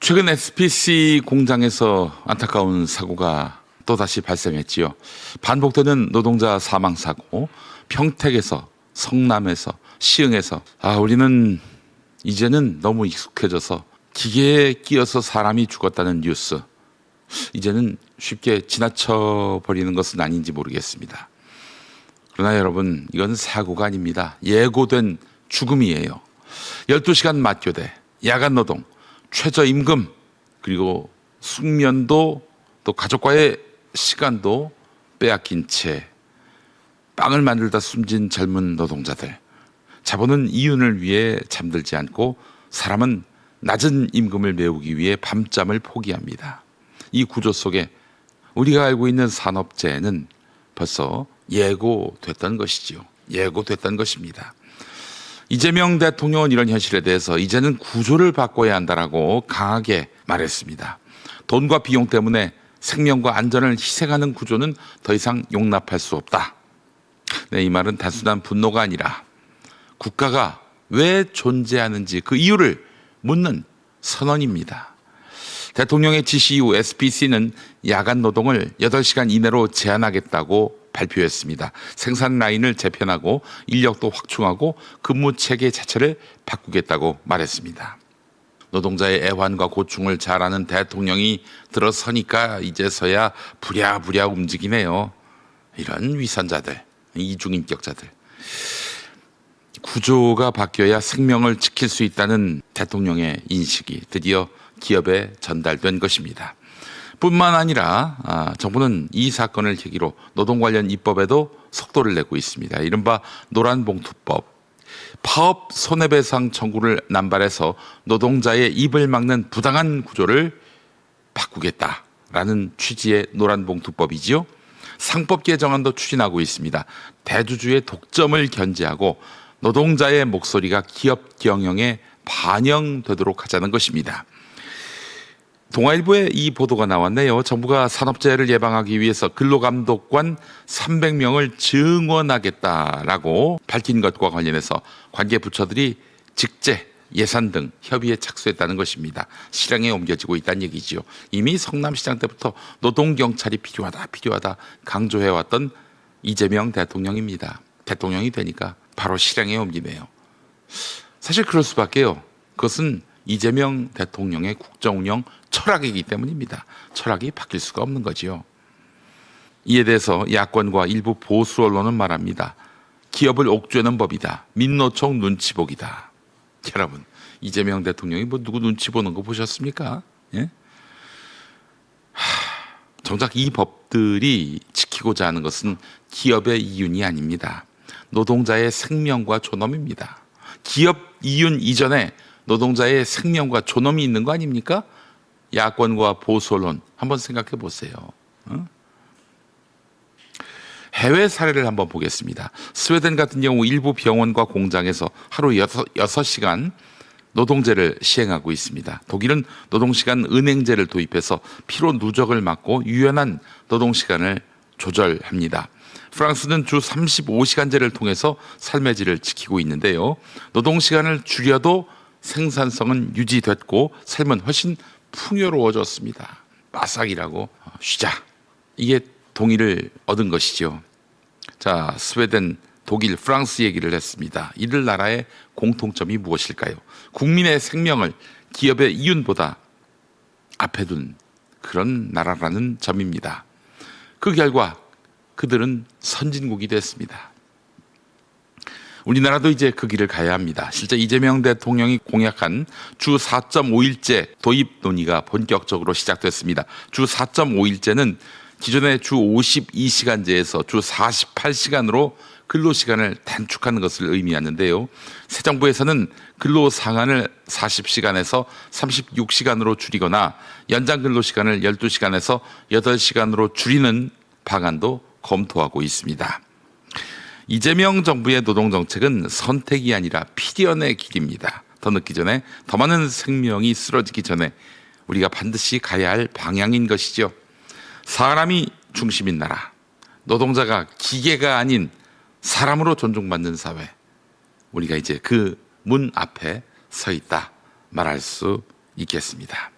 최근 SPC 공장에서 안타까운 사고가 또다시 발생했지요. 반복되는 노동자 사망 사고, 평택에서, 성남에서, 시흥에서. 우리는 이제는 너무 익숙해져서 기계에 끼어서 사람이 죽었다는 뉴스, 이제는 쉽게 지나쳐 버리는 것은 아닌지 모르겠습니다. 그러나 여러분, 이건 사고가 아닙니다. 예고된 죽음이에요. 12시간 맞교대, 야간 노동, 최저임금, 그리고 숙면도 또 가족과의 시간도 빼앗긴 채 빵을 만들다 숨진 젊은 노동자들. 자본은 이윤을 위해 잠들지 않고 사람은 낮은 임금을 메우기 위해 밤잠을 포기합니다. 이 구조 속에 우리가 알고 있는 산업재해는 벌써 예고됐던 것이지요. 예고됐던 것입니다. 이재명 대통령은 이런 현실에 대해서 이제는 구조를 바꿔야 한다라고 강하게 말했습니다. 돈과 비용 때문에 생명과 안전을 희생하는 구조는 더 이상 용납할 수 없다. 네, 이 말은 단순한 분노가 아니라 국가가 왜 존재하는지 그 이유를 묻는 선언입니다. 대통령의 지시 이후 SPC는 야간 노동을 8시간 이내로 제한하겠다고 발표했습니다. 생산 라인을 재편하고 인력도 확충하고 근무 체계 자체를 바꾸겠다고 말했습니다. 노동자의 애환과 고충을 잘 아는 대통령이 들어서니까 이제서야 부랴부랴 움직이네요. 이런 위선자들, 이중인격자들. 구조가 바뀌어야 생명을 지킬 수 있다는 대통령의 인식이 드디어 기업에 전달된 것입니다. 뿐만 아니라 정부는 이 사건을 계기로 노동 관련 입법에도 속도를 내고 있습니다. 이른바 노란봉투법, 파업 손해배상 청구를 남발해서 노동자의 입을 막는 부당한 구조를 바꾸겠다라는 취지의 노란봉투법이지요. 상법 개정안도 추진하고 있습니다. 대주주의 독점을 견제하고 노동자의 목소리가 기업 경영에 반영되도록 하자는 것입니다. 동아일보에 이 보도가 나왔네요. 정부가 산업재해를 예방하기 위해서 근로감독관 300명을 증원하겠다라고 밝힌 것과 관련해서 관계 부처들이 직제, 예산 등 협의에 착수했다는 것입니다. 실행에 옮겨지고 있다는 얘기지요. 이미 성남시장 때부터 노동경찰이 필요하다 강조해왔던 이재명 대통령입니다. 대통령이 되니까 바로 실행에 옮기네요. 사실 그럴 수밖에요. 그것은 이재명 대통령의 국정운영 철학이기 때문입니다. 철학이 바뀔 수가 없는 거지요. 이에 대해서 야권과 일부 보수 언론은 말합니다. 기업을 옥죄는 법이다. 민노총 눈치 보기다. 여러분, 이재명 대통령이 누구 눈치 보는 거 보셨습니까? 예? 정작 이 법들이 지키고자 하는 것은 기업의 이윤이 아닙니다. 노동자의 생명과 존엄입니다. 기업 이윤 이전에 노동자의 생명과 존엄이 있는 거 아닙니까? 야권과 보수 언론 한번 생각해 보세요. 해외 사례를 한번 보겠습니다. 스웨덴 같은 경우 일부 병원과 공장에서 하루 6시간 노동제를 시행하고 있습니다. 독일은 노동시간 은행제를 도입해서 피로 누적을 막고 유연한 노동시간을 조절합니다. 프랑스는 주 35시간제를 통해서 삶의 질을 지키고 있는데요. 노동시간을 줄여도 생산성은 유지됐고 삶은 훨씬 풍요로워졌습니다. 빠삭이라고 쉬자. 이게 동의를 얻은 것이죠. 자, 스웨덴, 독일, 프랑스 얘기를 했습니다. 이들 나라의 공통점이 무엇일까요? 국민의 생명을 기업의 이윤보다 앞에 둔 그런 나라라는 점입니다. 그 결과 그들은 선진국이 됐습니다. 우리나라도 이제 그 길을 가야 합니다. 실제 이재명 대통령이 공약한 주 4.5일제 도입 논의가 본격적으로 시작됐습니다. 주 4.5일제는 기존의 주 52시간제에서 주 48시간으로 근로시간을 단축하는 것을 의미하는데요. 새 정부에서는 근로 상한을 40시간에서 36시간으로 줄이거나 연장 근로시간을 12시간에서 8시간으로 줄이는 방안도 검토하고 있습니다. 이재명 정부의 노동정책은 선택이 아니라 필연의 길입니다. 더 늦기 전에, 더 많은 생명이 쓰러지기 전에 우리가 반드시 가야 할 방향인 것이죠. 사람이 중심인 나라, 노동자가 기계가 아닌 사람으로 존중받는 사회, 우리가 이제 그 문 앞에 서 있다 말할 수 있겠습니다.